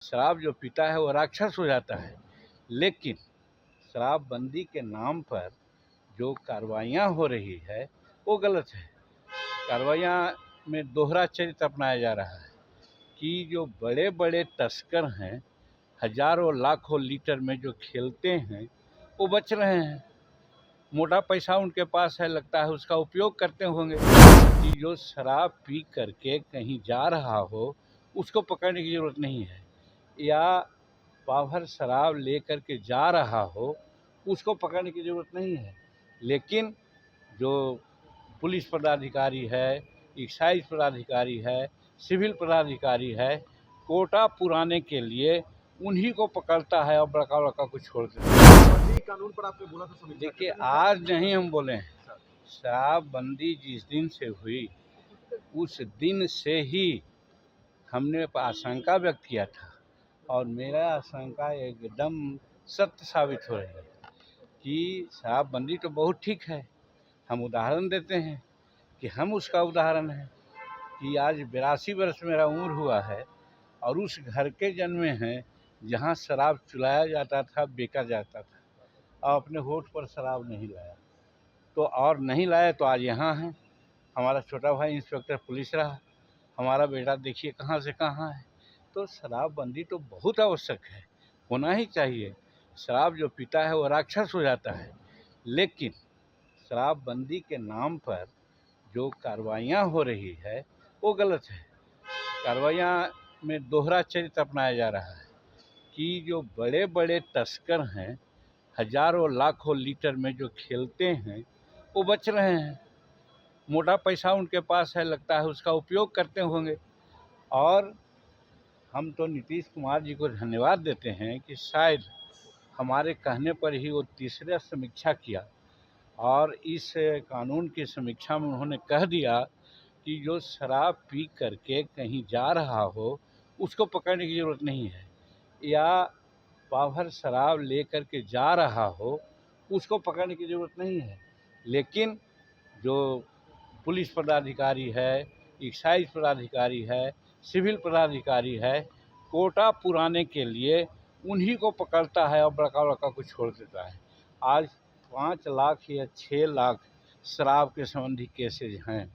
शराब जो पीता है वो राक्षस हो जाता है। लेकिन शराबबंदी के नाम पर जो कार्रवाइयाँ हो रही है वो गलत है। कार्रवाइयाँ में दोहरा चरित्र अपनाया जा रहा है कि जो बड़े बड़े तस्कर हैं, हजारों लाखों लीटर में जो खेलते हैं वो बच रहे हैं। मोटा पैसा उनके पास है, लगता है उसका उपयोग करते होंगे। कि जो शराब पी करके कहीं जा रहा हो उसको पकड़ने की ज़रूरत नहीं है, या पाभर शराब लेकर के जा रहा हो उसको पकड़ने की ज़रूरत नहीं है। लेकिन जो पुलिस पदाधिकारी है, एक्साइज पदाधिकारी है, सिविल पदाधिकारी है, कोटा पुराने के लिए उन्हीं को पकड़ता है और बड़का बड़का को छोड़ देता है। कानून पर आपने बोला था देखिए, आज नहीं हम बोले हैं, शराबबंदी जिस दिन से हुई उस दिन से ही हमने आशंका व्यक्त किया था, और मेरा आशंका एकदम सत्य साबित हो रही है कि शराबबंदी तो बहुत ठीक है। हम उदाहरण देते हैं कि हम उसका उदाहरण है कि आज 82 वर्ष मेरा उम्र हुआ है और उस घर के जन्मे हैं जहाँ शराब चुलाया जाता था, बेचा जाता था, और अपने होठ पर शराब नहीं लाया तो, और नहीं लाया तो आज यहाँ है। हमारा छोटा भाई इंस्पेक्टर पुलिस रहा, हमारा बेटा देखिए कहाँ से कहाँ है। तो शराबबंदी तो बहुत आवश्यक है, होना ही चाहिए। शराब जो पीता है वो राक्षस हो जाता है। लेकिन शराबबंदी के नाम पर जो कार्रवाइयाँ हो रही है वो गलत है। कार्रवाइयाँ में दोहरा चरित्र अपनाया जा रहा है कि जो बड़े बड़े तस्कर हैं, हजारों लाखों लीटर में जो खेलते हैं वो बच रहे हैं। मोटा पैसा उनके पास है, लगता है उसका उपयोग करते होंगे। और हम तो नीतीश कुमार जी को धन्यवाद देते हैं कि शायद हमारे कहने पर ही वो तीसरा समीक्षा किया और इस कानून की समीक्षा में उन्होंने कह दिया कि जो शराब पी करके कहीं जा रहा हो उसको पकड़ने की ज़रूरत नहीं है, या पाभर शराब ले करके जा रहा हो उसको पकड़ने की ज़रूरत नहीं है। लेकिन जो पुलिस पदाधिकारी है, एक्साइज पदाधिकारी है, सिविल पदाधिकारी है, कोटा पुराने के लिए उन्हीं को पकड़ता है और बड़का बड़का को छोड़ देता है। आज 5 लाख या 6 लाख शराब के संबंधी केसेज हैं।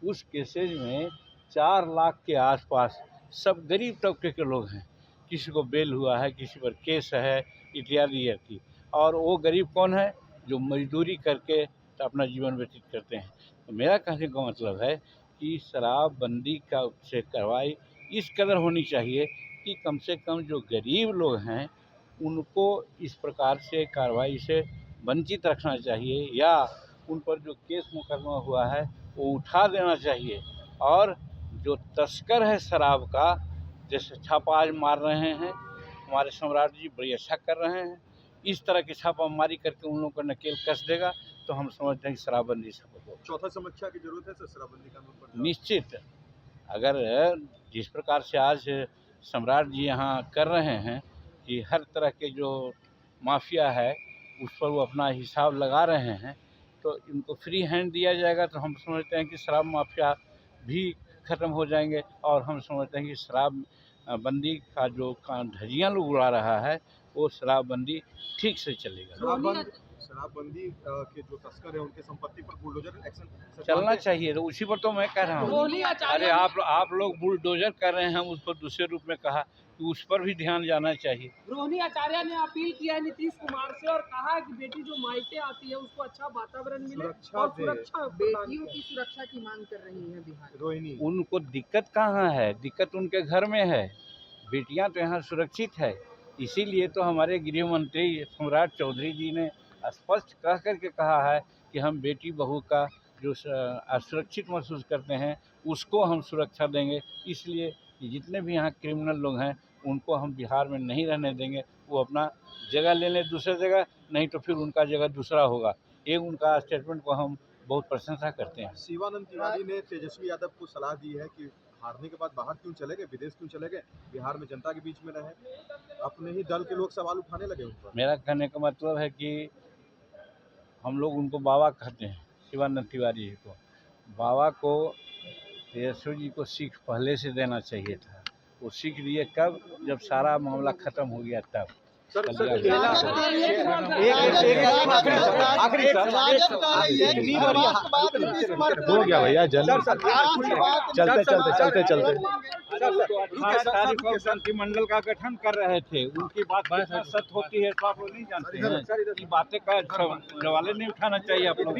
उस केसेज में 4 लाख के आसपास सब गरीब तबके के लोग हैं। किसी को बेल हुआ है, किसी पर केस है, इत्यादि। और वो गरीब कौन है? जो मजदूरी करके तो अपना जीवन व्यतीत करते हैं। तो मेरा कहने का मतलब है कि शराबबंदी का से कार्रवाई इस कदर होनी चाहिए कि कम से कम जो गरीब लोग हैं उनको इस प्रकार से कार्रवाई से वंचित रखना चाहिए, या उन पर जो केस मुकदमा हुआ है वो उठा देना चाहिए। और जो तस्कर है शराब का, जैसे छापा आज मार रहे हैं हमारे सम्राट जी, बड़ी अच्छा कर रहे हैं। इस तरह की छापामारी करके उन लोगों को नकेल कस देगा तो हम समझते हैं कि शराबबंदी सफल होगी। चौथा समीक्षा की जरूरत है सर शराबबंदी कानून पर? निश्चित। अगर जिस प्रकार से आज सम्राट जी यहाँ कर रहे हैं कि हर तरह के जो माफिया है उस पर वो अपना हिसाब लगा रहे हैं, तो इनको फ्री हैंड दिया जाएगा तो हम समझते हैं कि शराब माफिया भी ख़त्म हो जाएंगे। और हम समझते हैं कि शराब बंदी का जो धज्जियाँ लोग उड़ा रहा है वो शराबबंदी ठीक से चलेगा। शराबबंदी के जो तस्कर है उनके संपत्ति पर बुलडोजर एक्शन चलना चाहिए, तो उसी पर तो मैं कह रहा हूँ। अरे आप लोग बुलडोजर कर रहे हैं, हम उसको दूसरे रूप में कहा कि उस पर भी ध्यान जाना चाहिए। रोहिणी आचार्य ने अपील किया है नीतीश कुमार से और कहा है कि बेटी जो मायके आती है उसको अच्छा वातावरण मिले और सुरक्षा, बेटियों की सुरक्षा की मांग कर रही है बिहार। रोहिणी, उनको दिक्कत कहाँ है? दिक्कत उनके घर में है। बेटियां तो यहाँ सुरक्षित है। इसीलिए तो हमारे गृह मंत्री सम्राट चौधरी जी ने स्पष्ट कह करके कहा है कि हम बेटी बहू का जो असुरक्षित महसूस करते हैं उसको हम सुरक्षा देंगे। इसलिए जितने भी यहाँ क्रिमिनल लोग हैं उनको हम बिहार में नहीं रहने देंगे। वो अपना जगह ले लें दूसरी जगह, नहीं तो फिर उनका जगह दूसरा होगा। ये उनका स्टेटमेंट को हम बहुत प्रशंसा करते हैं। शिवानंद तिवारी ने तेजस्वी यादव को सलाह दी है कि हारने के बाद बाहर क्यों चले गए, विदेश क्यों चले गए, बिहार में जनता के बीच में रहे। अपने ही दल के लोग सवाल उठाने लगे उन पर। मेरा कहने का मतलब है कि हम लोग उनको बाबा कहते हैं, शिवानंद तिवारी जी को। बाबा को तेजस्वी जी को सीख पहले से देना चाहिए था। वो सीख लिए कब, जब सारा मामला खत्म हो गया तब। सर चलिए आखिरी हो गया भैया मंत्रिमंडल का गठन कर रहे थे, उनकी बात सत्य होती है तो आप लोग नहीं जानते हैं, बातें का सवाल नहीं उठाना चाहिए आप लोग।